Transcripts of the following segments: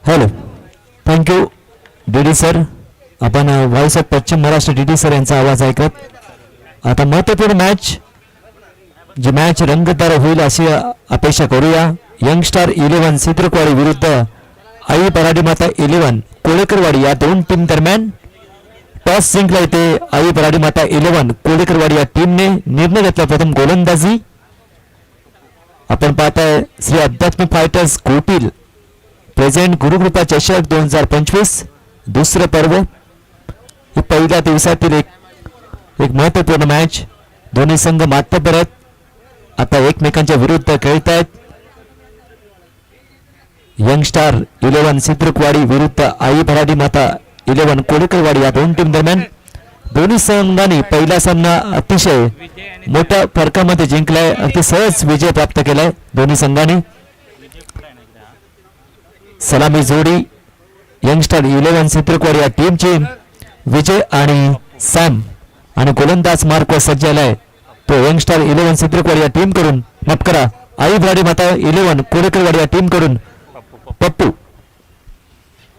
Hello, thank you DD sir. आपण voice of पश्चिम Maharashtra DD sir यांचा आवाज ऐकत आता महत्त्वपूर्ण मॅच जी मॅच रंगतदार होईल अशी अपेक्षा करूया. यंगस्टार 11 सिद्रकवाडी विरुद्ध आई बराडी माता 11 कोळेकरवाडी या दोन टीम दरम्यान टॉस जिंकला येथे आई बराडी माता 11 कोळेकरवाडी या टीमने निर्णय घेतला. प्रथम गोलंदाजी आपण पाहताय श्री अध्यात्मिक फायटर्स कोटील प्रेझेंट गुरुकृपा चषक 2025 दुसरं पर्व. पहिल्या दिवसातील एक महत्त्वपूर्ण मॅच. दोन्ही संघ मातब्बर आहेत, आता एकमेकांच्या विरुद्ध खेळत आहेत. यंगस्टार 11 सिद्रकवाडी विरुद्ध आई भराडी माता 11 कोळेकरवाडी या दोन टीम दरम्यान दोन्ही संघांनी पहिला सामना अतिशय मोठ्या फरकामध्ये जिंकलाय. अगदी सहज विजय प्राप्त केलाय दोन्ही संघांनी. सलामी जोडी यंगस्टार 11 सिद्रकवाडी या टीमची विजय आणि सॅम आणि गोलंदाज मार्क सज्ज झालाय तो यंगस्टार 11 सिद्रकवाडी या टीम कडून माफ करा आई भराडी माता 11 कोळेकरवाडी या टीम कडून पप्पू.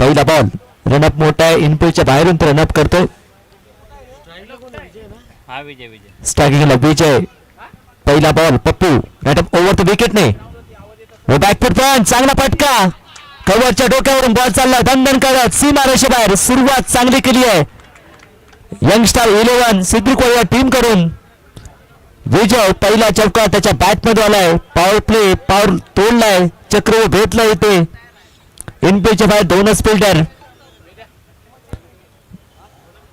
पहिला बॉल रनअप मोठा आहे, इनपुटच्या बाहेरून तो रनअप करतोय. स्ट्रायकिंगला विजय. पहिला ball Pappu run up over the विकेटने व बॅकफुट पण चांगला फटका कव्हरच्या डोक्यावरून बॉल चालला दणदण करत सीमा रेषेबाहेर. सुरुवात चांगली केली आहे यंगस्टार 11 सिद्रकवाडी या टीम कडून. विजय पहिला चौका त्याच्या बॅट मध्ये आलाय. पॉवर प्ले पॉवर तोडलाय, चक्र भेटलाय इथे. इनपेच्या बाहेर दोनच फिल्डर.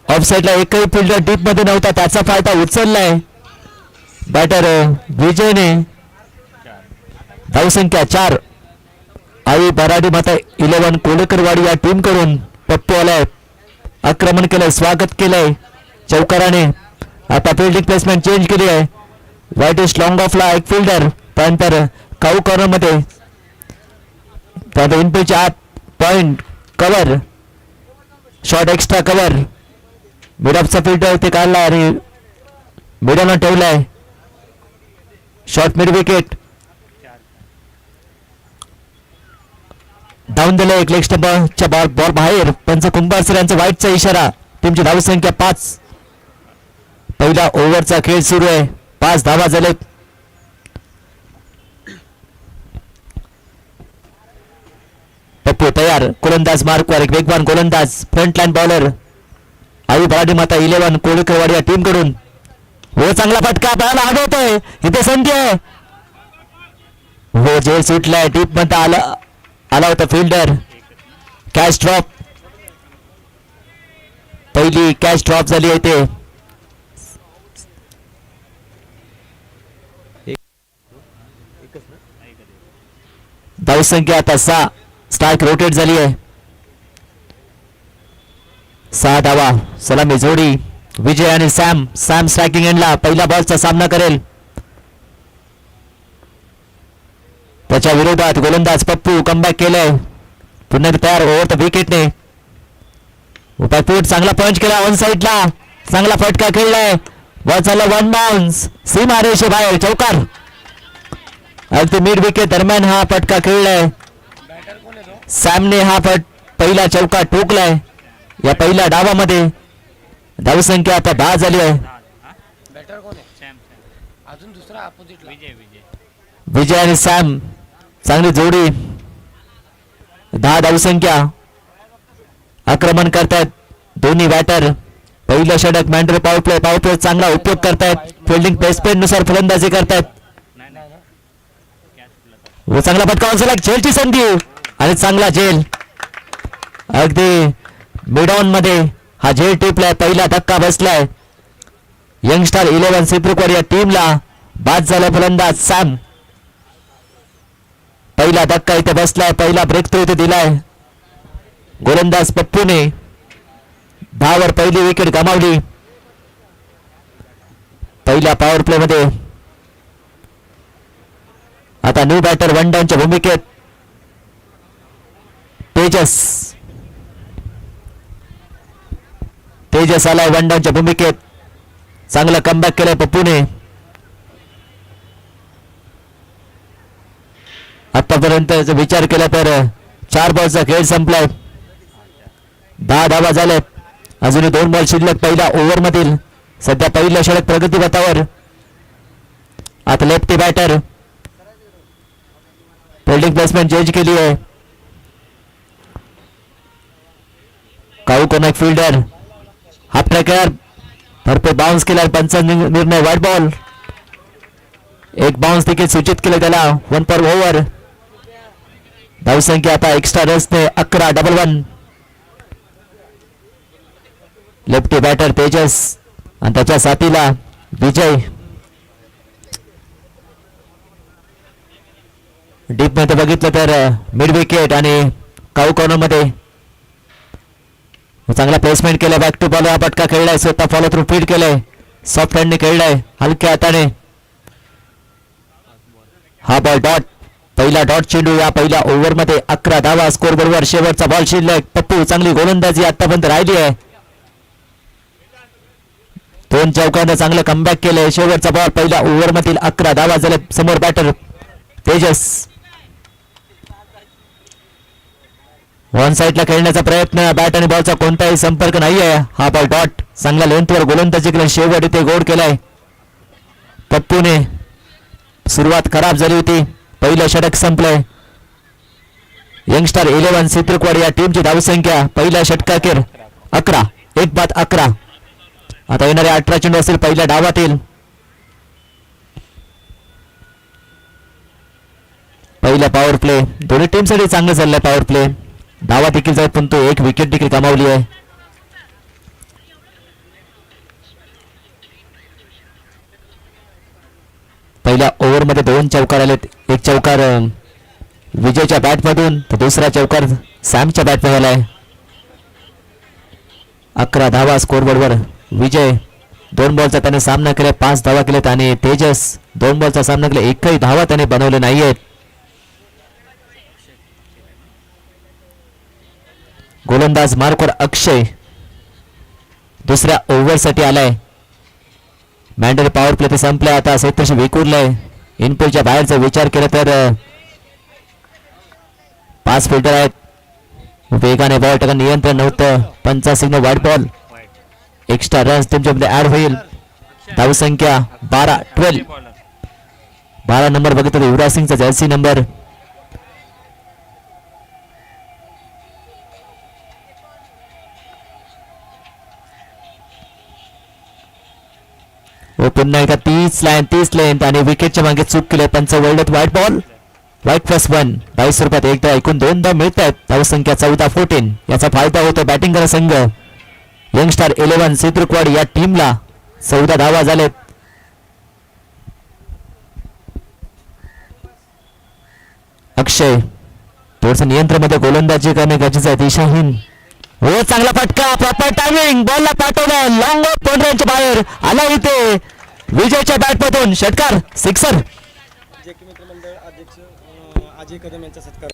ऑफ साइडला एकही फिल्डर डीप मध्ये नव्हता, त्याचा फायदा उचललाय बॅटर विजयने. धावसंख्या 4. आई बराडी माता 11 कोळेकरवाडी या टीम कडून पप्पू आलाय. आक्रमण केलंय, स्वागत केलंय चौकाराने. आता फिल्डिंग प्लेसमेंट चेंज केली आहे. वाईटिश लॉंग ऑफला एक फिल्डर, त्यानंतर काऊ कॉर्नर मध्ये त्यानंतर इनपेच्या आत point cover short extra cover. मिडअपचा फिल्डर ते काढला आणि मिडलला ठेवलाय. शॉर्ट मिड विकेट डाऊन दिलं. एक लेग स्टंपच्या बॉल बाहेर. पंच कुंभार सर यांचा वाईटचा इशारा. टीमची धावसंख्या 5. पहिला ओव्हरचा खेळ सुरू आहे. 5 धावा झालेत. पप्पू तयार. गोलंदाज मार्कवर एक वेगवान गोलंदाज front line bowler I Baradi माता 11 कोळेकरवाडी या टीम कडून. हो चांगला फटका पाहायला आढळतोय इथे संधी आहे. हो जेल सुटलाय. डीप मध्ये आला होता फिल्डर. Catch drop. पहिली कॅच ड्रॉप झाली आहे ते. धावसंख्या आता 6. स्ट्राईक रोटेट झाली आहे. 6 धावा. सलामी जोडी विजय आणि सॅम. सॅम स्ट्रायकिंग एंडला पहिल्या बॉलचा सामना करेल. त्याच्या विरोधात गोलंदाज पप्पू कमबॅक केलाय. पुन्हा तयार ओव्हर द विकेटने. बॅकफूट चांगला पंच केला ऑन साइडला. चांगला फटका खेळलाय. बॉल चालला 1 बाउन्स. सीमा रेषे बाहेर चौकार. अगदी मिड विकेट दरम्यान हा फटका खेळलाय. सॅमने हा पहिला चौका ठोकलाय या पहिल्या डावामध्ये. धावसंख्या आता 10 झाली आहे. विजय आणि सॅम चांगली जोडी. 10 धावसंख्या. आक्रमण करतायत दोन्ही बॅटर. पहिलं षटक मॅन्ड्रे पॉवर प्ले चांगला उपयोग करतायत. फिल्डिंग प्लेसमेंट नुसार फलंदाजी करतायत. व चांगला फटका झेलची संधी आणि चांगला झेल. अगदी मिड ऑन मध्ये हा झेल टिपलाय. पहिला धक्का बसलाय यंगस्टार 11 सिद्रकवाडी या टीमला. बाद झाला फलंदाज सॅम. पहिला धक्का इथे बसलाय. पहिला ब्रेक थ्रू इथे दिलाय गोलंदाज पप्पूने. 10 वर पहिली विकेट गमावली पहिल्या पॉवर प्ले मध्ये. आता न्यू बॅटर वन डाऊनच्या भूमिकेत तेजस आलाय वन डाऊनच्या भूमिकेत. चांगला कमबॅक केलाय पप्पूने. आतापर्यंत विचार केला तर 4 बॉलचा खेळ संपलाय. 10 धावा झाल्यात. अजूनही 2 बॉल शिल्लक पहिल्या ओव्हर मधील. सध्या पहिल्या षटक प्रगती पथावर. आता lefty batter fielding placement change केली आहे. Cow corner fielder half tracker भरपूर बाउन्स केला. पंचांचा निर्णय वाईट बॉल. एक बाउन्स देखील सूचित केलं त्याला. 1 पर ओव्हर. धावसंख्या आता एक्स्ट्रा रन्सने 11 डबल 1. लेफ्टी बॅटर तेजस आणि त्याच्या साथीला विजय. डीप मध्ये बघितलं तर मिड विकेट आणि काऊ कॉर्नर मध्ये चांगला प्लेसमेंट केलं. बॅक टू बॉल हा पटका खेळलाय. स्वतः फॉलो थ्रू फील्ड केलंय. सॉफ्ट हँडने खेळलाय हलक्या हाताने. हा बॉल डॉट. पहिला डॉट चेंडू या पहिल्या ओव्हर मध्ये. 11 धावा स्कोर बरोबर. शेवटचा बॉल शिल्लक. पप्पू चांगली गोलंदाजी आतापर्यंत राहिली आहे. 2 चौकांना चांगलं कमबॅक केलंय. शेवटचा बॉल पहिल्या ओव्हर मधील. 11 धावा झाले. समोर बॅटर तेजस. वन साइडला खेळण्याचा प्रयत्न. बॅट आणि बॉलचा कोणताही संपर्क नाहीये. हा बॉल डॉट. चांगला लेंथवर गोलंदाजी केली. शेवट इथे गोड केलाय पप्पूने. सुरुवात खराब झाली होती. पहिलं षटक संपलंय. यंगस्टर 11 सित्रकवाड या टीमची धावसंख्या पहिल्या षटकाखेर 11. 1-11. आता येणारे 18 चेंडू असतील पहिल्या डावातील. पहिला पॉवर प्ले दोन्ही टीमसाठी चांगलं चाललंय. पॉवर प्ले धावा देखील जात पण तो 1 विकेट देखील गमावली आहे. पहिल्या ओव्हर मध्ये 2 चौकार आलेत. एक चौकार विजयच्या बॅट मधून तर दुसरा चौकार सॅमच्या बॅट मध्ये आलाय. 11 धावा स्कोर बरोबर. विजय 2 बॉलचा त्याने सामना केला. 5 धावा केलेत आणि तेजस 2 बॉलचा सामना केला. एकही धावा त्याने बनवले नाहीयेत. गोलंदाज मार्कवर अक्षय दुसऱ्या ओव्हर साठी आलाय. मॅन्डेटरी पॉवर प्ले ते संपलाय. आता सैत्रशी विखुरलाय. इनपुटच्या बाहेरचा विचार केला तर 5 फिल्डर आहेत. वेगाने बॉल टाका नियंत्रण नव्हतं. पंचा सिग्नल वाईट बॉल. एक्स्ट्रा रन्स टीमच्यामध्ये ऍड होईल. धावसंख्या 12. 12 नंबर बघितलं युवराज सिंगचा जर्सी नंबर. पुन्हा एकदा 30 लेंथ आणि विकेटच्या मागे चूक केली. पंच वर्ल्ड व्हाईट बॉल. व्हाईट +1. 22 रुपयात एकदा एकूण 2दा मिळत आहेत. धावसंख्या 14-14. याचा फायदा होतो बॅटिंग करा संघ. यंगस्टर 11 सित्रकवाड या टीमला 14 धावा झालेत. अक्षय थोडस नियंत्रण मध्ये गोलंदाजी करणे गरजेचं आहे. दिशाहीन हो. चांगला फटका. Proper timing. बॉलला पाठवलं. लॉंग ऑफ बाउंड्रीच्या बाहेर आला इथे. विजयच्या बॅट मधून षटकार. सिक्सर. मित्रमंडळ अध्यक्ष अजय कदम यांचा सत्कार.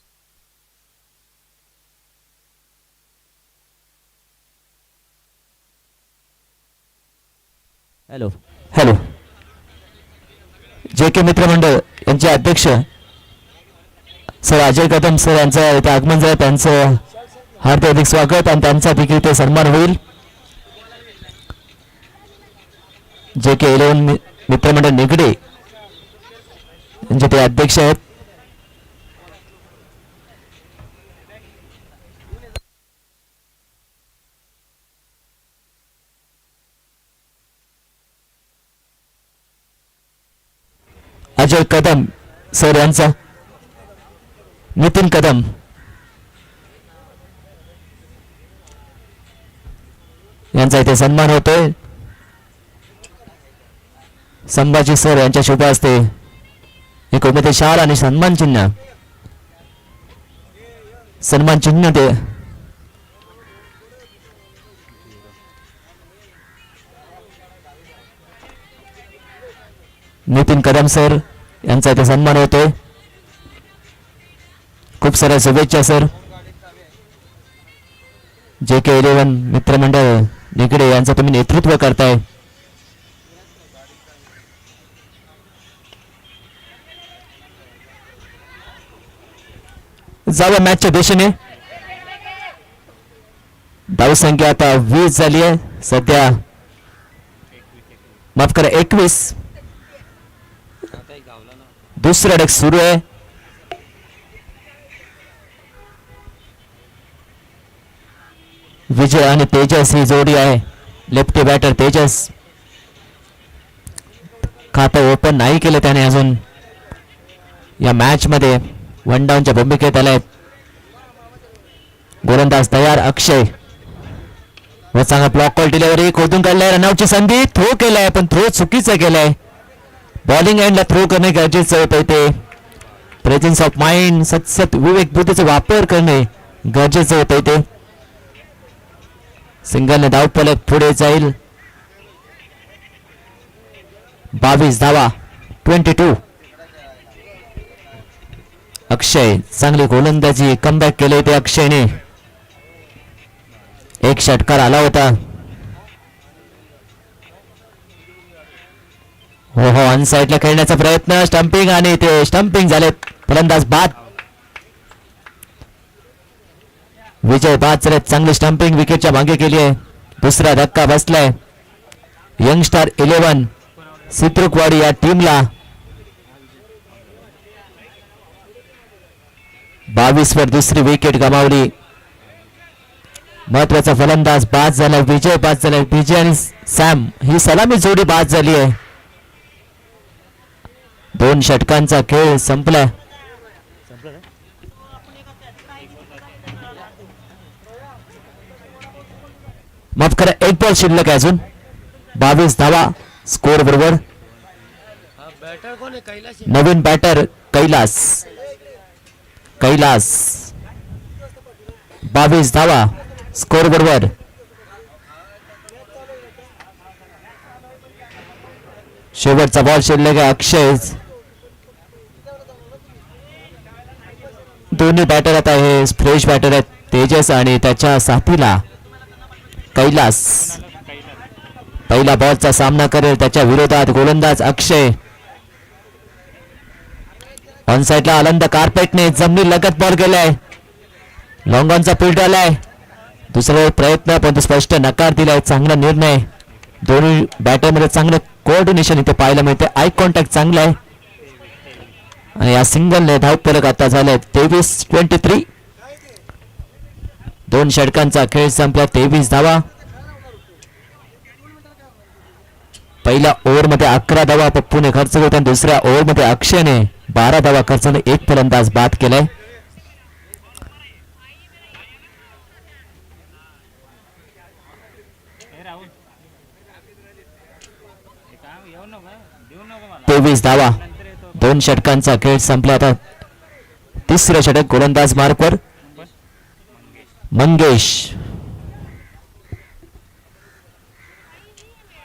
हॅलो. जे के मित्रमंडळ यांचे अध्यक्ष सर अजय कदम सर यांचं इथे आगमन झालं. त्यांचं हार्दिक स्वागत आणि त्यांचा देखील ते सन्मान होईल. जे के 11 मित्रमंडळ निगडे यांचे ते अध्यक्ष आहेत. अजय कदम सर यांचा. नितीन कदम यांचा इथे सन्मान होतोय. संभाजी सर यांच्या शुभ हस्ते एक उमेदवार शाल आणि सन्मान चिन्ह दे. नितीन कदम सर यांचा इथे सन्मान होतोय. खूप साऱ्या शुभेच्छा सर. जे के 11 मित्रमंडळ निगडे यांचं तुम्ही नेतृत्व करताय. जाऊया मॅचच्या दिशेने. धावसंख्या आता 20 झाली आहे सध्या. माफ करा 21. दुसरा षटक सुरू आहे. विजय आणि तेजस ही जोडी आहे. लेफ्टी बॅटर तेजस खातं ओपन नाही केलं त्याने अजून. या मॅच मध्ये वन डाऊनच्या भूमिकेत आलाय. गोलंदाज तयार अक्षय व चांगला ब्लॉक कॉल डिलिव्हरी खोदून काढलाय. रनआउटची संधी. थ्रो केलाय पण थ्रो चुकीचा केलाय. बॉलिंग एंडला थ्रो करणे गरजेचं होतं. इथे प्रेझेन्स ऑफ माइंड सतत विवेक बुद्धीचा वापर करणे गरजेचं होतं. इथे सिंगलने धावफलक पुढे जाईल. 22 धावा 22. अक्षय चांगली गोलंदाजी कमबॅक केले ते अक्षयने. एक षटकार आला होता. हो हो ऑन साईडला खेळण्याचा प्रयत्न. स्टंपिंग आणि ते स्टंपिंग झाले. फलंदाज बाद. विजय बाद झाले. चांगली स्टंपिंग विकेटच्या मागे केली आहे. दुसरा धक्का बसलाय. यंगस्टार 11 सिद्रुकवाडी या टीमला. 22 वर दुसरी विकेट गमावली. महत्वाचा फलंदाज बाद झाला. विजय बाद झाला. विजय आणि सॅम ही सलामी जोडी बाद झाली आहे. 2 षटकांचा खेळ संपला. माफ करा 1 बॉल शिल्लक आहे अजून. 22 धावा स्कोर बरोबर. बॅटर कोण आहे? कैलास. नवीन बॅटर कैलास. 22 धावा स्कोर बरोबर. शेवटचा बॉल शिल्लक आहे. अक्षय दोन्ही बॅटर आता हे फ्रेश बॅटर आहेत. तेजस आणि त्याच्या साथीला कैलास. पहिला बॉलचा सामना करेल त्याच्या विरोधात गोलंदाज अक्षय. ऑन साइडला आनंद कार्पेटने जमिनी लगत बॉल गेलाय. लॉंग ऑनचा फील्ड आलाय. दुसरा प्रयत्न पण तो स्पष्ट नकार दिलाय. चांगला निर्णय. दोन्ही बॅटरमध्ये चांगलं कोऑर्डिनेशन इथे पाहायला मिळते. आय कॉन्टॅक्ट चांगला आहे. आणि या सिंगलने धावफलक आता झालाय 23-23. 2 षटकांचा खेळ संपला. 23 धावा. पहिल्या ओव्हरमध्ये 11 धावा पप्पूने खर्च होता. दुसऱ्या ओव्हरमध्ये अक्षयने 12 धावा खर्चून एक फलंदाज बाद केलाय. तेवीस धावा. 2 षटकांचा खेळ संपला. आता तिसरं षटक गोलंदाज मार्कवर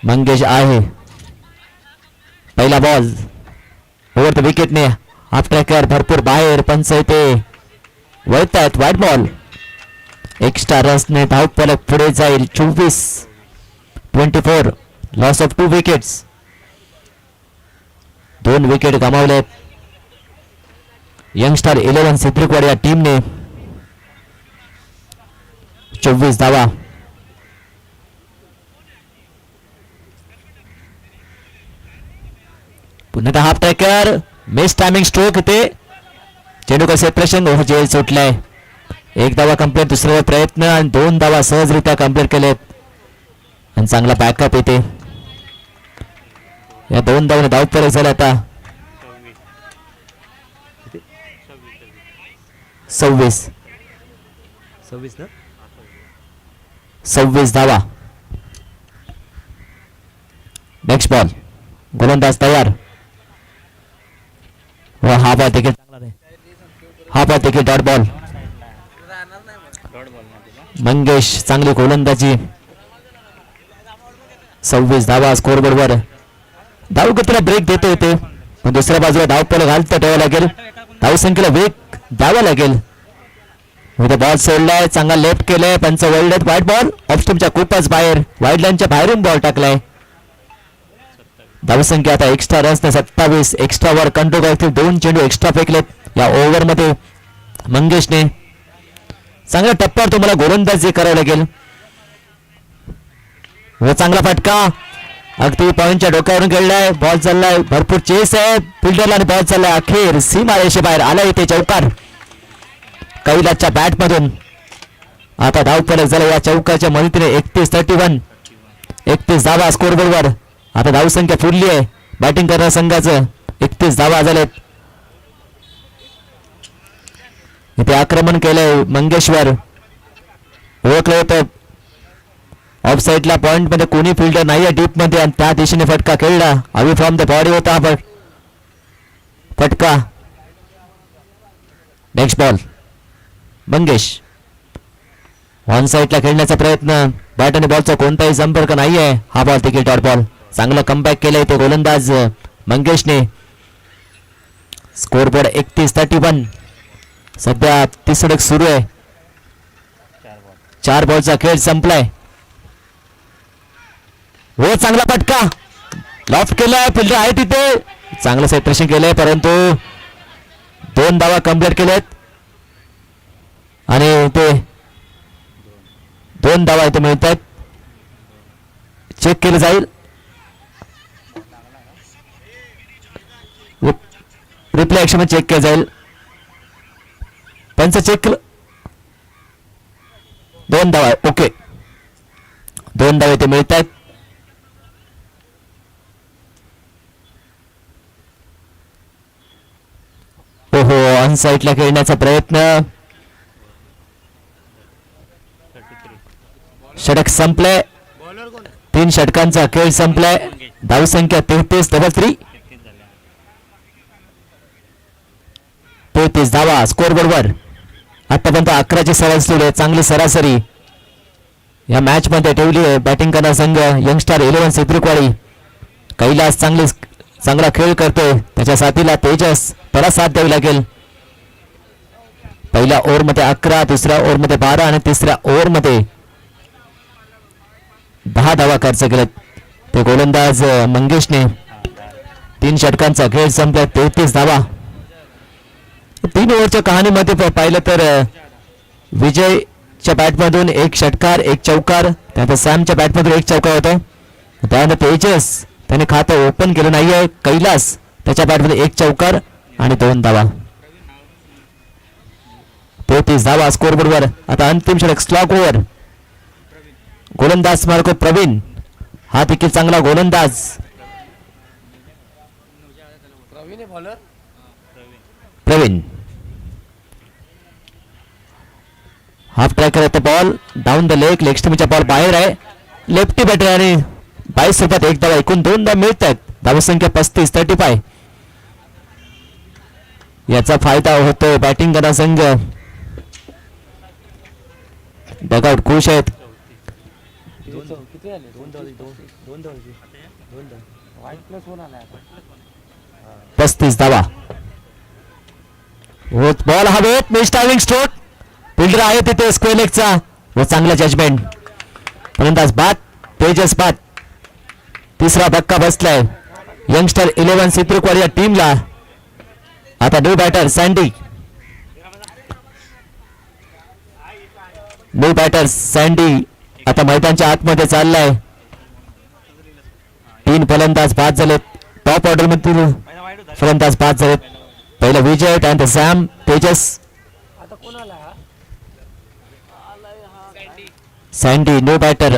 मंगेश आहे. पहिला बॉल ओव्हर द विकेटने हाफ ट्रॅकर भरपूर बाहेर. पंच इथे वळतायत. वाईट बॉल. एक्स्ट्रा रन्सने धावफलक पुढे जाईल. 24-24. Loss of 2 wickets. 2 विकेट गमावलेत. यंगस्टार 11 सिद्रुकवाडी या टीमने. 24 धावा. पुन्हा half tracker miss timing stroke इथे. चेंडू का सेपरेशन ओव्हर जेल सुटलाय. 1 धावा कंप्लीट. दुसरा प्रयत्न आणि 2 धावा सहजरित्या कंप्लीट केलेत. आणि चांगला बॅकअप येते. या 2 धावाने धावफलक झाला. आता 26 धावा. Next ball. गोलंदाज तयार. व हा बॉल देखील चांगला नाही. हा बॉल देखील डॉट बॉल. मंगेश चांगली गोलंदाजी. 26 धावा स्कोर बरोबर. धावगतीला ब्रेक देतो येते पण दुसऱ्या बाजूला धावफलक घालता ठेवावं लागेल. धावसंख्येला वेग द्यावा लागेल. बॉल सोडलाय. चांगला लेफ्ट केलाय. पंच वर्ल्ड वाईट बॉल ऑफ स्टंपच्या खूपच बाहेर. वाईड लाईनच्या बाहेरून बॉल टाकलाय. धावसंख्या आता एक्स्ट्रा रन्सने 27. एक्स्ट्रा वर कंट्रोल करतील. 2 चेंडू एक्स्ट्रा फेकलेत या ओव्हर मध्ये. मंगेशने. चांगल्या टप्प्यावर तुम्हाला गोलंदाजी करावं लागेल. व चांगला फटका अगदी पॉईंटच्या डोक्यावरून खेळलाय. बॉल चाललाय, भरपूर चेस आहे फिल्डरला आणि बॉल चाललाय अखेर सीमा रेषेबाहेर आलाय इथे चौकार कैलासच्या बॅट मधून. आता धावफलक झाला या चौकाच्या मदतीने 31-31. 31 धावा स्कोर बरोबर. आता धावसंख्या फुलली आहे बॅटिंग करणाऱ्या संघाचं. 31 धावा झालेत. इथे आक्रमण केलंय मंगेश्वर. ओळखलं होतं ऑफ साईडला पॉइंट मध्ये कोणी फिल्डर नाहीये डीप मध्ये आणि त्या दिशेने फटका खेळला. अवे फ्रॉम द बॉडी होता हा फटका. नेक्स्ट बॉल मंगेश ऑन साईडला खेळण्याचा प्रयत्न. बॅट आणि बॉलचा कोणताही संपर्क नाहीये. हा बॉल तिकीट डॉट बॉल. चांगला कमबॅक केलंय ते गोलंदाज मंगेशने. Score board 31-31. सध्या तिसरं सुरू आहे. 4 बॉलचा खेळ संपलाय. हो चांगला फटका लॉफ्ट केलाय. फिल्डर आहे तिथे. चांगलं सेपरेशन केलंय परंतु 2 धावा कंप्लीट केलेत आणि ते 2 धावा इथे मिळत आहेत. चेक केलं जाईल. रिप्ले ऍक्शन मध्ये चेक केलं जाईल. पंच चेक केलं. 2 धावा ओके. 2 धावा इथे मिळत आहेत. ओहो ऑन साईडला खेळण्याचा प्रयत्न. षटक संपलाय. 3 षटकांचा खेळ संपलाय. धावसंख्या 33-3. 33 धावा स्कोर बरोबर. आतापर्यंत 11ची सरासरी चांगली सरासरी या मॅच मध्ये ठेवली आहे बॅटिंग करणारा संघ यंगस्टार 11 सिद्रिकवाडी. कैलास चांगला खेळ करतोय. त्याच्या साथीला तेजस त्याला साथ द्यावी लागेल. पहिल्या ओव्हर मध्ये 11, दुसऱ्या ओव्हर मध्ये 12 आणि तिसऱ्या ओव्हर मध्ये 10 धावा खर्च केलेत ते गोलंदाज मंगेशने. 3 षटकांचा खेळ संपला. 33 धावा. 3 ओव्हरच्या कहाणीमध्ये पाहिलं तर विजयच्या बॅटमधून 1 षटकार 1 चौकार. त्यानंतर सॅमच्या बॅटमधून 1 चौकार होता. त्यानंतर तेजस त्याने खातं ओपन केलं नाहीये. कैलास त्याच्या बॅटमध्ये 1 चौकार आणि 2 धावा. 33 धावा स्कोर बरोबर. आता अंतिम षटक स्लॉग ओव्हर. गोलंदाज मार्को प्रवीण हा देखील चांगला गोलंदाज. प्रवीण हाफ ट्रॅक करत बॉल डाऊन द लेग स्टम्पच्या बॉल बाहेर आहे. लेफ्टी बॅटर आणि 22 सोबत 1 धावा. एकूण 2 धावा मिळत आहेत. धावसंख्या 35-35. याचा फायदा होतोय बॅटिंग करणारा संघ. डगआउट खुश आहेत. 35 धावा. बॉल हवेत. मिस्टायमिंग स्ट्रोक. फिल्डर आहे तिथे स्क्वेअर लेगचा व चांगला जजमेंट. फलंदाज बाद तेजस बाद. तिसरा धक्का बसलाय यंगस्टर 11 सिद्रिकवाडी या टीमला. आता new batter Sandy. New batter Sandy आता मैदानाच्या आतमध्ये चाललाय. 3 फलंदाज बाद झालेत. टॉप ऑर्डर मधील फलंदाज बाद झालेत. पहिला विजय त्यानंतर Sam Tejas Sandy new batter.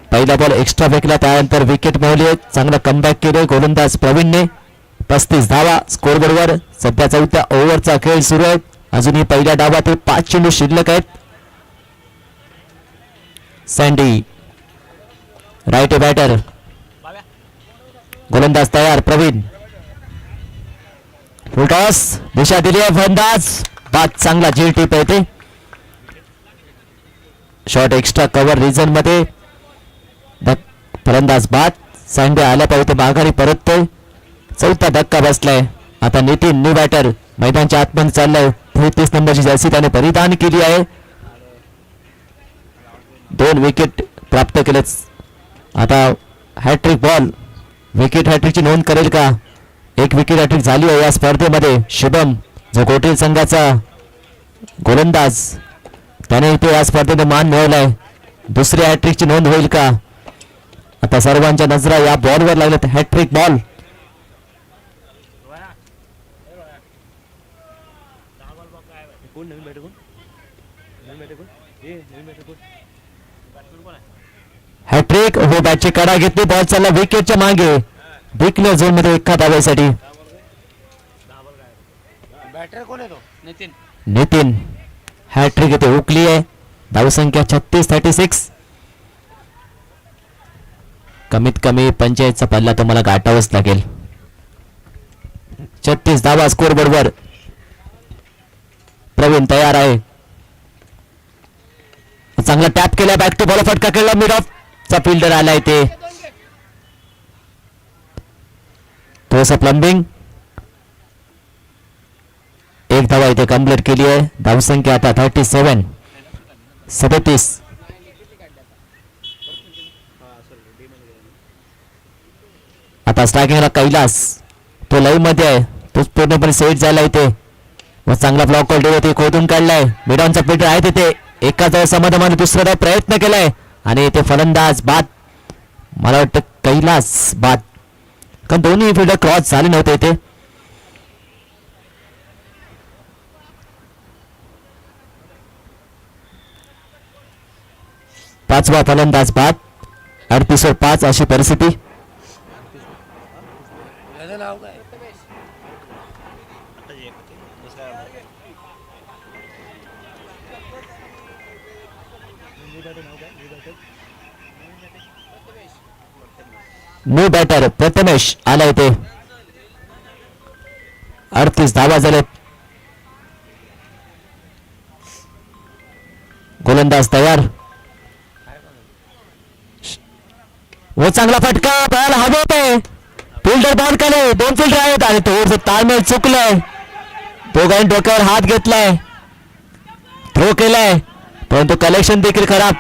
पहिला बॉल एक्स्ट्रा फेकला त्यानंतर विकेट मिळवली. चांगला कमबॅक केले गोलंदाज प्रवीणने. 35 धावा स्कोर बरोबर. सध्या 4थ्या ओव्हरचा खेळ सुरू आहे. अजूनही पहिल्या डावात 5 चेंडू शिल्लक आहेत. Sandy right batter. गोलंदाज तयार प्रवीण. फुल टॉस दिशा दिली आहे फलंदाज बाद. चांगला झेल टिप येते. शॉट एक्स्ट्रा कव्हर रिजन मध्ये. फलंदाज बाद. सँडी आल्या पाहिजे माघारी परततोय. 4था धक्का बसलाय. आता नितीन न्यू बॅटर मैदानाच्या आतमध्ये चाललाय. 33 नंबरची जर्सी त्याने परिधान केली आहे. 2 विकेट प्राप्त केलेत. आता हॅट्रिक बॉल. विकेट हॅट्रिकची नोंद करेल का एक विकेट हॅट्रिक झाली आहे या स्पर्धेमध्ये. शुभम जो गोटील संघाचा गोलंदाज त्याने इथे या स्पर्धेने मान मिळवलाय. दुसऱ्या हॅट्रिकची नोंद होईल का? आता सर्वांच्या नजरा या बॉलवर लागल्यात. Hat trick ball. हॅट्रिक हो. बॅटची कडा घेतली. बॉल चालला विकेटच्या मागे. बिकलर झोन मध्ये एका धावेसाठी बॅटर कोण आहे तो? नितीन. नितीन. हॅट्रिक इथे हुकली आहे. धावसंख्या 36-36. कमीत कमी 45चा पल्ला तुम्हाला गाठावाच लागेल. 36 धावा स्कोर बरोबर. प्रवीण तयार आहे. चांगला टॅप केला. बॅक टू बॉल फटका केला. मिड ऑफ चा फिल्डर आलाय ते. थोडस प्लंबिंग. एक धावा इथे कंप्लीट केली आहे. धावसंख्या आता 37. आता स्ट्रायकिंगला कैलास तो लाईव्ह मध्ये आहे. तोच पूर्णपणे सेट झाला इथे व चांगला ब्लॉक होते. खोदून काढलाय. मिडॉनचा फिल्डर आहे तिथे. एका जवळ समाधानाने दुसरा प्रयत्न केलाय आणि ते फलंदाज बाद. मला वाटतं कैलास बाद, कारण दोन्ही फिल्डर क्रॉस झाले नव्हते इथे. पाचवा फलंदाज बाद. 38-5 अशी परिस्थिती. न्यू बॅटर प्रथमेश आला इथे. 38 धावा झालेत. गोलंदाज तयार. व चांगला फटका. बॉल हवेत आहे. फिल्डर बॉल केले. दोन फिल्डर आहेत आणि थोडस ताळमेळ चुकलंय. दोघांनी डोक्यावर हात घेतलाय. थ्रो केलाय परंतु कलेक्शन देखील खराब.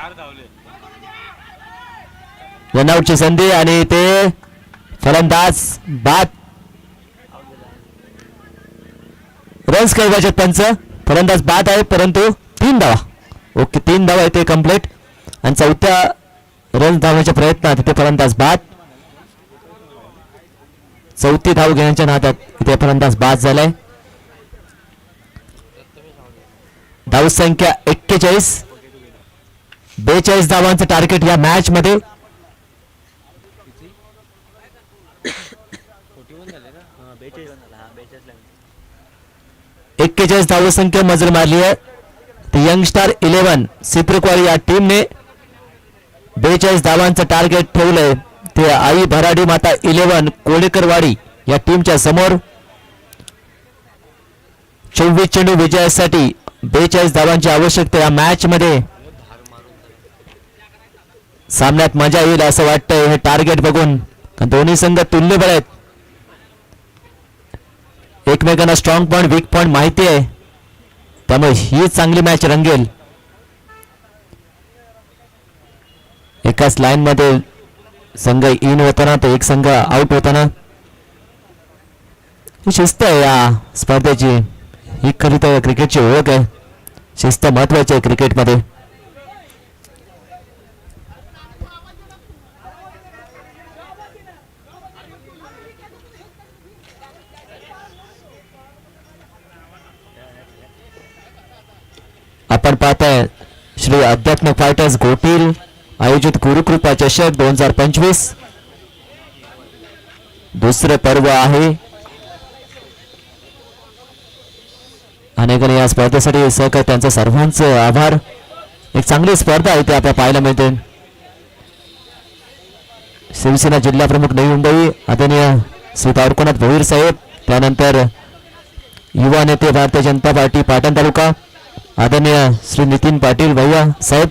रनआउटची संधी आणि ते फलंदाज बाद. रन्स काही बचत पंच. फलंदाज बाद आहे परंतु 3 धावा. ओके 3 धावा इथे कंप्लीट आणि चौथ्या रन धावण्याच्या प्रयत्नात इथे फलंदाज बाद. चौथी धाव घेण्याच्या नादात इथे फलंदाज बाद झालाय. धावसंख्या 41. 42 धावांचं टार्गेट या मॅच मध्ये. 41 धावसंख्या मजल मारली आहे. यंगस्टार 11 सित्रकवाडी या टीमने 42 धावांचं टार्गेट ठेवलंय. ते आई भराडी माता 11 कोळेकरवाडी या टीमच्या समोर. 24 चेंडू विजयासाठी 42 धावांची आवश्यकता या मॅच मध्ये. सामन्यात मजा येईल असं वाटतंय हे टार्गेट बघून. दोन्ही संघ तुल्यबळ आहेत. एकमेकांना स्ट्रॉंग पॉइंट वीक पॉइंट माहिती आहे त्यामुळे ही चांगली मॅच रंगेल. एकाच लाईन मध्ये संघ इन होताना तर एक संघ आउट होताना. ही शिस्त आहे या स्पर्धेची. ही खरी तर क्रिकेटची ओळख आहे. शिस्त महत्वाची आहे क्रिकेटमध्ये. आपण पाहताय श्री अध्यात्म फायटर्स घोटील आयोजित गुरुकृपा चषक 2025 दुसरे पर्व आहे. अनेकांनी या स्पर्धेसाठी सहकार त्यांचं सर्वांचं आभार. एक चांगली स्पर्धा आहे ती आपल्याला पाहायला मिळते. शिवसेना जिल्हा प्रमुख नवी मुंबई आदरणीय श्री तारकोनाथ भोईर साहेब, त्यानंतर युवा नेते भारतीय जनता पार्टी पाटण तालुका आदरणीय श्री नितीन पाटील भैया साहेब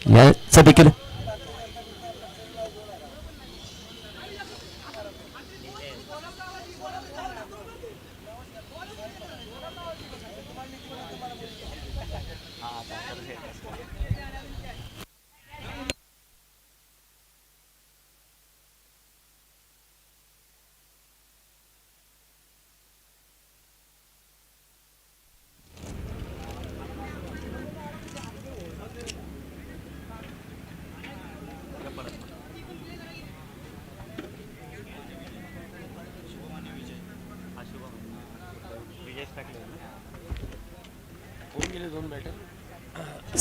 यांचं देखील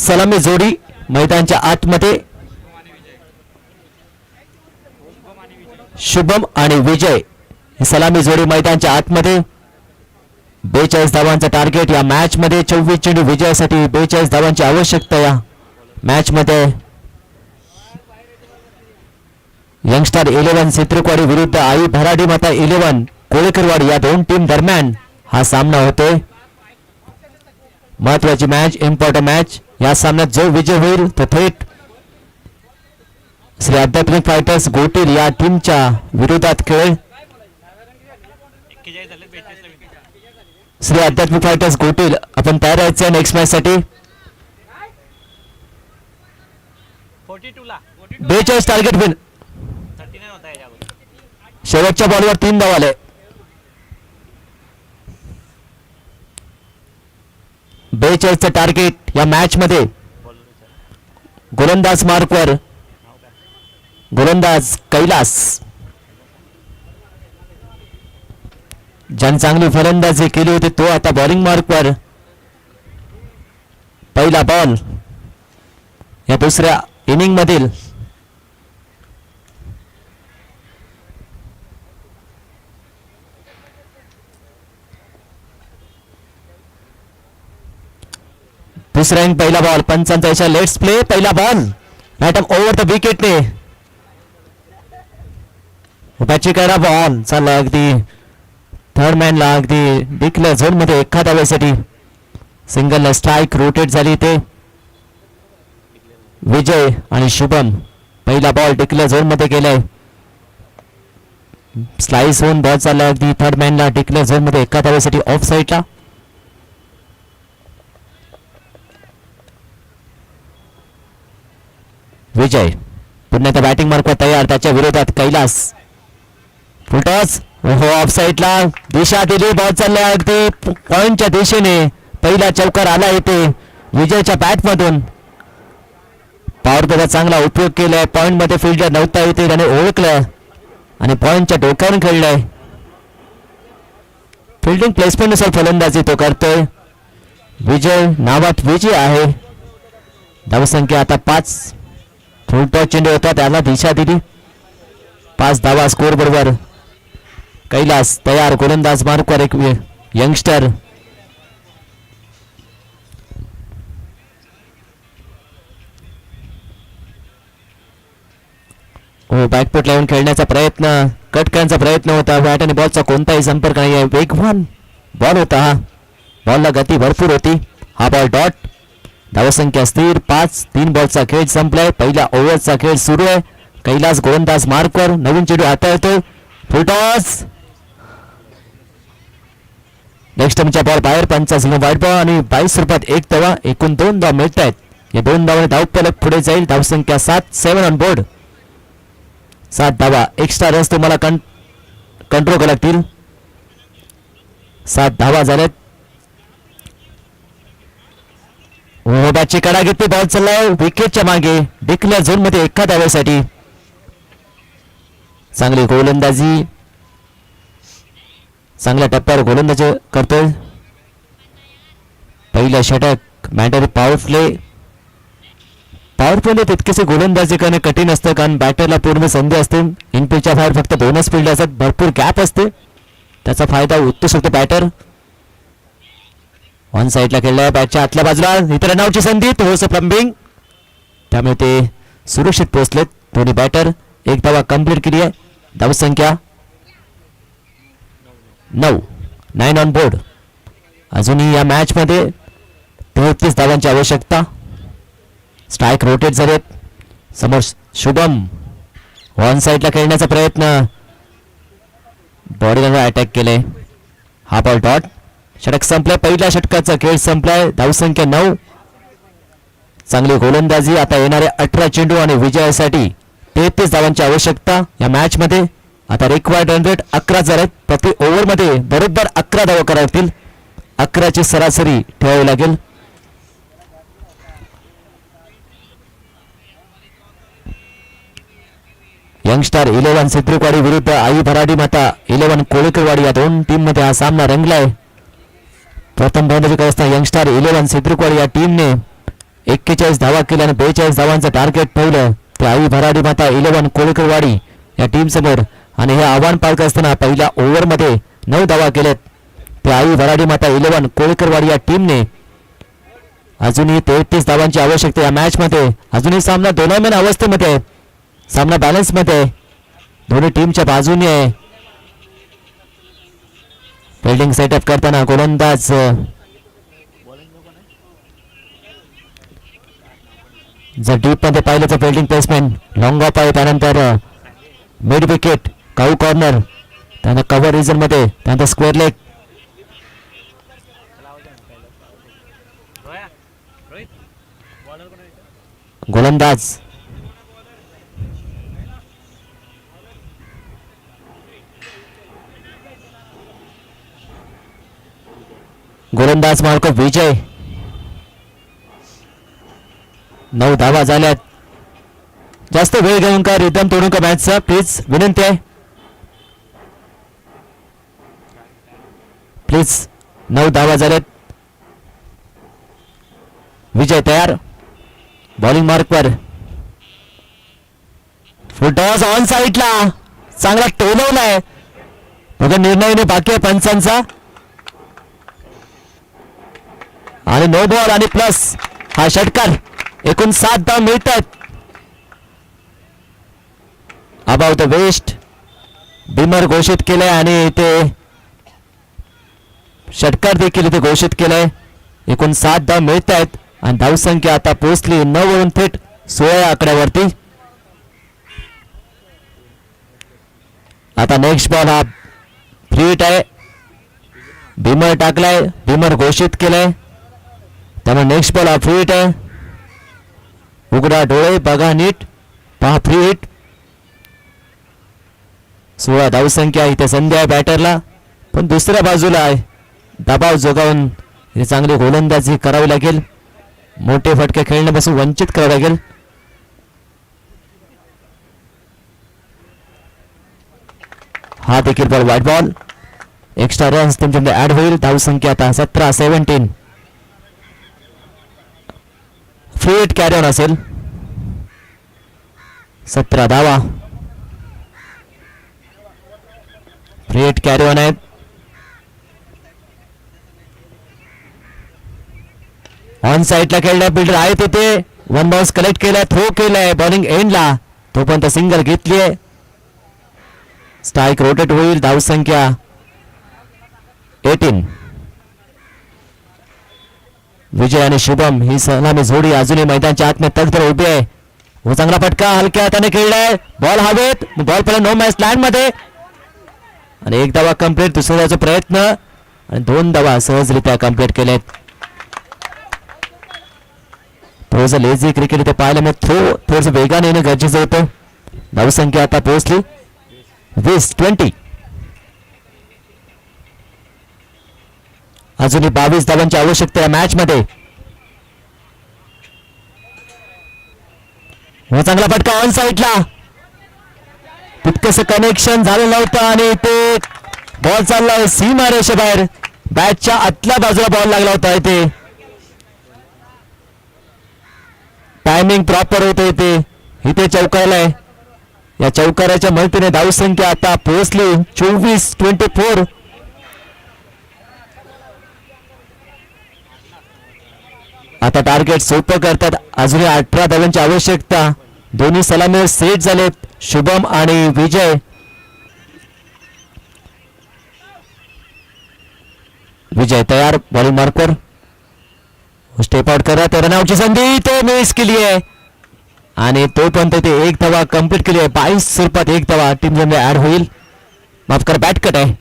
सलामी जोडी मैदानाच्या आतमध्ये शुभम आणि विजय ही सलामी जोडी मैदानाच्या आतमध्ये 42 धावांचा टार्गेट या मॅच मध्ये 24 चेंडू विजयासाठी 42 धावांची आवश्यकता या मॅच मध्ये यंगस्टर 11 चित्रकवाडी विरुद्ध आई भराडी माता 11 कोळेकरवाडी या दोन टीम दरम्यान हा सामना होतोय. महत्वाची मॅच इम्पॉर्टंट मॅच. या सामन्यात जो विजय होईल तो थेट श्री आध्यात्मिक फायटर्स गोटील या टीमच्या विरोधात खेळेल. श्री आध्यात्मिक फायटर्स गोटील आपण तयार राहायचं नेक्स्ट मॅच साठी. 42 टार्गेट विन. शेवटच्या बॉलवर 3 धावा आले. 42 टार्गेट या मॅच मध्ये गोलंदाज मार्कवर गोलंदाज कैलास ज्याने चांगली फलंदाजी केली होती तो आता बॉलिंग मार्कवर. पहिला बॉल या दुसऱ्या इनिंग मधील दुसरा इनिंग पहिला बॉल. पंचांचा इशारा लेट्स प्ले. पहिला ball right off over the विकेटने बॅची करा बॉल चालला अगदी थर्ड मॅनला अगदी डिक्लेअर झोन मध्ये एखाद्या वेळेसाठी सिंगल स्ट्राईक रोटेट झाली ते विजय आणि शुभम. पहिला बॉल डिक्लेअर झोन मध्ये गेलाय. स्लाइस होऊन बॉल चालला अगदी थर्ड मॅनला डिक्लेअर झोन मध्ये एखाद्या वेळेसाठी ऑफ साईडला. विजय पुन्हा त्या बॅटिंग मार्कवर तयार. त्याच्या विरोधात कैलास फुलटॉस हो ऑफ साईडला दिशा दिली. बॉल चाललाय अगदी पॉइंटच्या दिशेने. पहिला चौकार आला येते विजयच्या बॅट मधून. पॉवर प्लेचा चांगला उपयोग केलाय. पॉइंट मध्ये फिल्डर नव्हता येते त्याने ओळखलं आणि पॉइंटच्या डोक्यावरून खेळलाय. फिल्डिंग प्लेसमेंट नुसार फलंदाजी तो करतोय. विजय नावात विजय आहे. धावसंख्या आता 5. फुलटॉस चेंडू होता त्याला दिशा दिली. 5 धावा स्कोर बरोबर. कैलास तयार. गोलंदाज मार्कवर एक यंगस्टर हो बॅकफूट लावून खेळण्याचा प्रयत्न कट करण्याचा प्रयत्न होता. बॅट आणि बॉलचा कोणताही संपर्क नाही. वेगवान बॉल होता हा. बॉलला गती भरपूर होती. हा बॉल डॉट. धावसंख्या स्थिर 5. 3 बॉलचा खेळ संपलाय. पहिल्या ओव्हरचा खेळ सुरू आहे. कैलास गोलंदाज मार्कवर नवीन चेंडू हाताळतोय. फुलटॉस नेक्स्ट टाइमच्या बॉल बाहेर. 55 वाईट बॉल आणि 22 रुपयात 1 धावा. एकूण 2 धावा मिळत आहेत. या 2 धावाने धावफलक पुढे जाईल. धावसंख्या 7. 7 ऑन बोर्ड. 7 धावा एक्स्ट्रा रन्स तुम्हाला कंट्रोल करावे लागतील. 7 धावा झाल्यात. बॅटची कडा घेतली. बॉल चाललाय विकेटच्या मागे डिक्लेअर झोन मध्ये एखाद्या वेळेसाठी. चांगली गोलंदाजी चांगल्या टप्प्यावर गोलंदाजी करतोय. पहिला षटक matter power play. Power play तितकेसे गोलंदाजी करणे कठीण असतं कारण बॅटरला पूर्ण संधी असते. इनपिचच्या बाहेर फक्त 2च फील्ड असतात. भरपूर गॅप असते. त्याचा फायदा उचलू शकतो बॅटर. ऑन साईडला खेळलाय. बॅटच्या आतल्या बाजूला इतर रनआउटची संधी. थोडंसं प्लंबिंग त्यामुळे ते सुरक्षित पोहोचलेत दोन्ही बॅटर. 1 धावा कंप्लीट केली आहे. धावसंख्या 9. 9 ऑन बोर्ड. अजूनही या मॅच मध्ये 33 धावांची आवश्यकता. स्ट्राईक रोटेट झालेत. समोर शुभम ऑन साईडला खेळण्याचा प्रयत्न. बॉडीवर अटॅक केले. हा बॉल डॉट. षटक संपलाय. पहिल्या षटकाचा खेळ संपलाय. धावसंख्या 9. चांगली गोलंदाजी. आता येणारे 18 चेंडू आणि विजयासाठी 33 धावांची आवश्यकता या मॅच मध्ये. आता रिक्वायर्ड रन रेट 11 झालेत. प्रति ओव्हर मध्ये बरोबर 11 धावा कराव्या लागतील. 11ची सरासरी ठेवावी लागेल. यंगस्टर 11 चित्रकवाडी विरुद्ध आई भराडी माता 11 कोळेकरवाडी या दोन टीम मध्ये हा सामना रंगलाय. प्रथम फलंदाजी करत असताना यंगस्टर 11 चित्रकवाडी या टीमने 41 धावा केल्या आणि 42 धावांचं टार्गेट ठेवलं ते आई भराडी माता 11 कोळकरवाडी या टीम समोर. आणि हे आव्हान पाळत असताना पहिल्या ओव्हरमध्ये 9 धावा केल्यात ते आई भराडी माता 11 कोळकरवाडी या टीमने. अजूनही 33 धावांची आवश्यकता या मॅच मध्ये. अजूनही सामना दोनामॅन अवस्थेमध्ये आहे. सामना बॅलन्स मध्ये आहे. दोन्ही टीमच्या बाजूने आहे. फिल्डिंग सेटअप करताना गोलंदाज जर डीप मध्ये पाहिलं तर फिल्डिंग प्लेसमेंट लॉंग ऑफ आहे. त्यानंतर मिड विकेट काऊ कॉर्नर त्यानंतर कव्हर रिजन मध्ये त्यानंतर स्क्वेअर लेग. गोलंदाज गोलंदाज मार्क विजय. 9 धावा झाल्यात. जास्त वेळ घेऊन का रिदम तोडून का मॅचचा प्लीज विनंती आहे. प्लीज 9 धावा झाल्यात. विजय तयार. बॉलिंग मार्कवर फुटॉस ऑन साईडला चांगला टोलवलाय. बघा निर्णय बाकी आहे पंचांचा. आणि नो बॉल आणि प्लस हा षटकार. एकूण 7 धाव मिळतात. अबाउट द वेस्ट बिमर घोषित केलंय आणि ते षटकार देखील इथे घोषित केलंय. एकूण 7 धाव मिळत आहेत आणि धावसंख्या आता पोहोचली 9 वरून थेट 16 आकड्यावरती. आता नेक्स्ट बॉल हा फ्री हिट आहे. बिमर टाकलाय. बिमर घोषित केलंय त्यामुळे नेक्स्ट बॉल हा फ्री हिट आहे. उघडा डोळे बघा नीट पहा फ्री हिट. 16 धावसंख्या इथे संधी आहे बॅटरला. पण दुसऱ्या बाजूला आहे दबाव जोगावून चांगली गोलंदाजी करावी लागेल. मोठे फटके खेळण्यापासून वंचित करावे लागेल. हा देखील ball white ball. Extra runs तुमच्याकडे ऍड होईल. धावसंख्या आता 17 फ्री हिट कॅरी ऑन असेल. 17 धावा फ्री हिट कॅरी ऑन आहेत. ऑन साईडला खेळला बिल्डर आहे तिथे. 1 बॉल्स कलेक्ट केलाय. थ्रो केलाय बॉलिंग एंडला. तोपर्यंत सिंगल घेतली आहे. स्ट्राईक रोटेट होईल. धावसंख्या 18. विजय आणि शुभम ही सलामी जोडी अजूनही मैदानच्या आतमध्ये तगधर उभी आहे. व चांगला फटका हलक्या हाताने खेळलाय. बॉल हवेत. बॉल पहिला नो मॅच लँड मध्ये आणि 1 धावा कंप्लीट. दुसऱ्याचा प्रयत्न आणि 2 धावा सहजरित्या कंप्लीट केलेत. थोडंसं लेझी क्रिकेट इथे पाहायला मग थोडंसं वेगाने येणं गरजेचं होतं. धावसंख्या आता पोहोचली 20. अजूनही 22 धावांची आवश्यकता या मॅच मध्ये. चांगला फटका ऑन साईडला. तितकंसं कनेक्शन झालं नव्हतं आणि ते बॉल चाललाय सीमा रेषेबाहेर. बॅटच्या आतल्या बाजूला बॉल लागला होता. इथे टायमिंग प्रॉपर होते. इथे चौकायला आहे. या चौकाराच्या मदतीने धावसंख्या आता पोहोचली 24. आता टार्गेट सोपं करतात. अजूनही 18 धावांची आवश्यकता. दोन्ही सलामीवर सेट झालेत शुभम आणि विजय. विजय तयार. बॉलिंग मार्कवर स्टेप आउट करत रनआउटची संधी ते मिस केली आहे आणि तोपर्यंत ते 1 धावा कंप्लीट केली आहे. 22 स्वरूपात 1 धावा टीम जमले ऍड होईल. माफ कर बॅट कट आहे.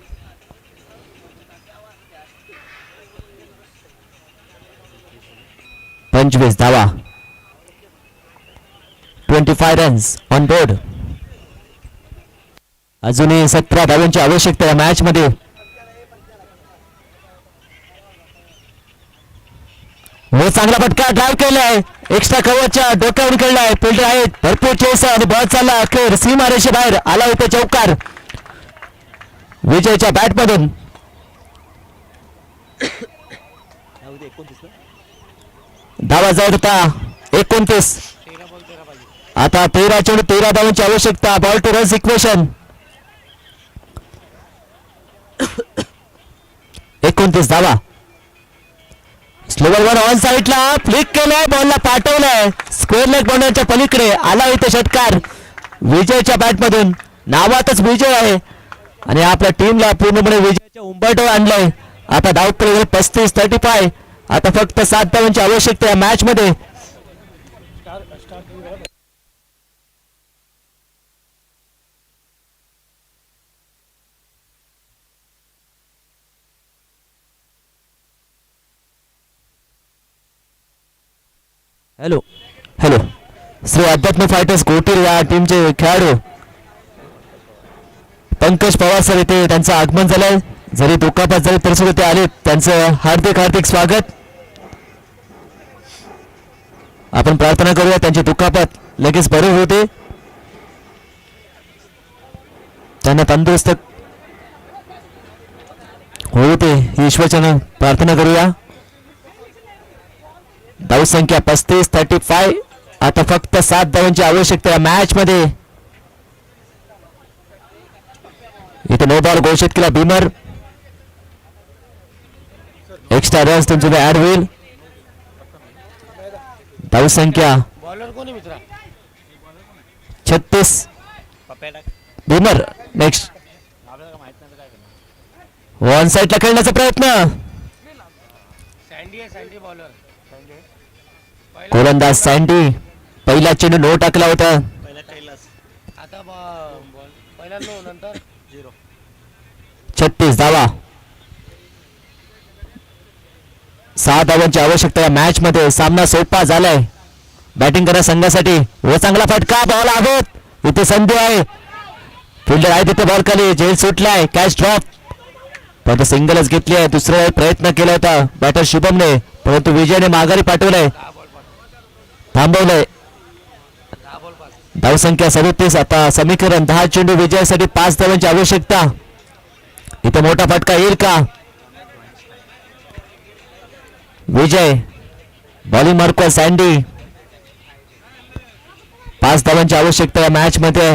पंचवीस धावा 25 रन्स ऑन बोर्ड. अजूनही 17 धावांची आवश्यकता या मॅच मध्ये. व चांगला फटका ड्राईव्ह केलाय. एक्स्ट्रा कव्हरच्या डोक्यावरून खेळलाय. फिल्डर आहेत भरपूर चेस आणि बॉल चालला अखेर सीमा रेषे बाहेर आला होता चौकार विजयच्या बॅट मधून. धावा जाईल आता 29. आता 13 चेंडू 13 धावांची आवश्यकता. बॉल टू रन इक्वेशन 29 धावा. स्लोवर वर ऑन साईडला फ्लिक केलाय, बॉलला पाठवलंय स्क्वेअर लेग बाउंड्रीच्या पलीकडे. आला इथे षटकार विजयच्या बॅट मधून. नावातच विजय आहे आणि आपल्या टीमला पूर्णपणे विजयाच्या उंबरठ्यावर आणलंय. आता धावपळ 35-35. आता फक्त 7 धावांची आवश्यकता या मॅच मध्ये. हॅलो हॅलो श्री अध्यात्म फायटर्स गोटीर या टीमचे खेळाडू पंकज पवार सर इथे त्यांचं आगमन झालंय. जरी दुखापत झाली तरी सुद्धा ते आले. त्यांचं हार्दिक हार्दिक स्वागत. आपण प्रार्थना करूया त्यांची दुखापत लगेच बरे होते, त्यांना तंदुरुस्त होऊ दे ही ईश्वरचरण प्रार्थना करूया. धाव संख्या 35-35. आता फक्त 7 धावांची आवश्यकता या मॅच मध्ये. इथे नो बॉल घोषित केला भीमर. एक्स्ट्रा रन्स तुमच्याकडे ऍड होईल. धाव संख्या 36. भीमर नेक्स्ट वन साइडला खेळण्याचा प्रयत्न. गोलंदाज सँडी पहिला चेंडू नो टाकला होता. 36 धावा. 6 धावांची आवश्यकता या मॅच मध्ये. सामना सोपा झालाय बॅटिंग करा संघासाठी. व चांगला फटका बॉल आहोत इथे संधी आहे. फिल्डर आहे तिथे बॉल खाली झेल सुटलाय. कॅच ड्रॉप परंतु सिंगलच घेतली आहे. दुसरा प्रयत्न केला होता बॅटर शुभमने परंतु विजयने माघारी पाठवलंय, थांबवलंय. धावसंख्या 37. आता समीकरण 10 चेंडू विजयासाठी 5 धावांची आवश्यकता. इथे मोठा फटका येईल का. विजय बॉलिंग मार्कवर सँडी. 5 धावांची आवश्यकता या मॅच मध्ये.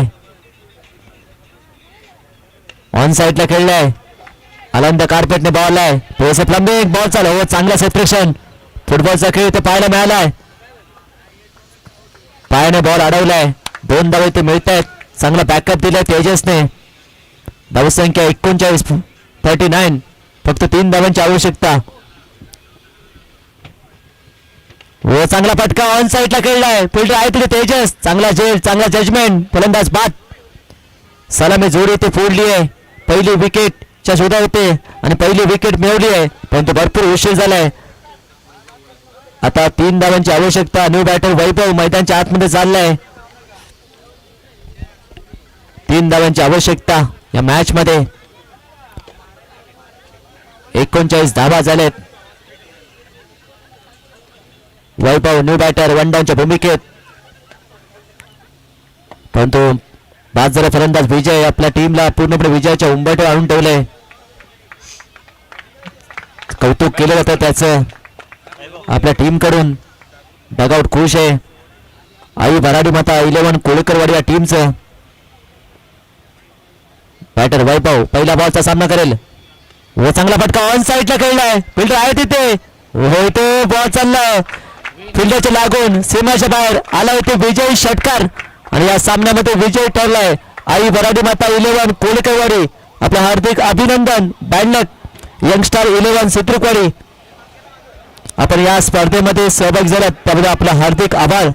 ऑन साइडला खेळलाय. आनंद कार्पेटने बॉल आहे. थोडंसं प्लंबिंग बॉल चालू हो. चांगला सेपरेशन. फुटबॉलचा खेळ इथे पाहायला मिळालाय. पायाने बॉल अडवलाय. 2 धावा इथे मिळत आहेत. चांगला बॅकअप दिलाय तेजसने. धावसंख्या 39-39. फक्त 3 धावांची आवश्यकता. व चांगला फटका ऑन साइडला खेळलाय. फिल्डर आहे तिथे तेजस. चांगला झेल, चांगला जजमेंट. फलंदाज बाद. सलामी जोडी इथे फोडली आहे. पहिली विकेटच्या शोधा होते आणि पहिली विकेट मिळवली आहे परंतु भरपूर उशीर झालाय. आता 3 धावांची आवश्यकता. न्यू बॅटर वैभव मैदानाच्या आतमध्ये चाललाय. 3 धावांची आवश्यकता या मॅच मध्ये. 39 धावा झालेत. वैभव न्यू बॅटर वन डाऊनच्या भूमिकेत परंतु बाद झाला फलंदाज विजय. आपल्या टीमला पूर्णपणे विजयाच्या उंबरठ्यावर आणून ठेवलंय. कौतुक केलं जातं त्याचं आपल्या टीम कडून. डगआउट खुश आहे. आई भराडी माता 11 कोळीकरवाडी या टीमचं. बॅटर वैभव पहिला बॉलचा सामना करेल. व चांगला फटका ऑन साइडला खेळलाय. फिल्डर आहे तिथे. हो तो बॉल चाललाय फिल्डरच्या लागून सीमाच्या बाहेर आला होते. विजयी षटकार आणि या सामन्यामध्ये विजय ठरलाय. आई भराडी माता 11 कोळीकरवाडी आपलं हार्दिक अभिनंदन. बॅडलक यंगस्टार 11 सिद्रुकवाडी आपण या स्पर्धेमध्ये सहभागी झालात त्याबद्दल आपला हार्दिक आभार.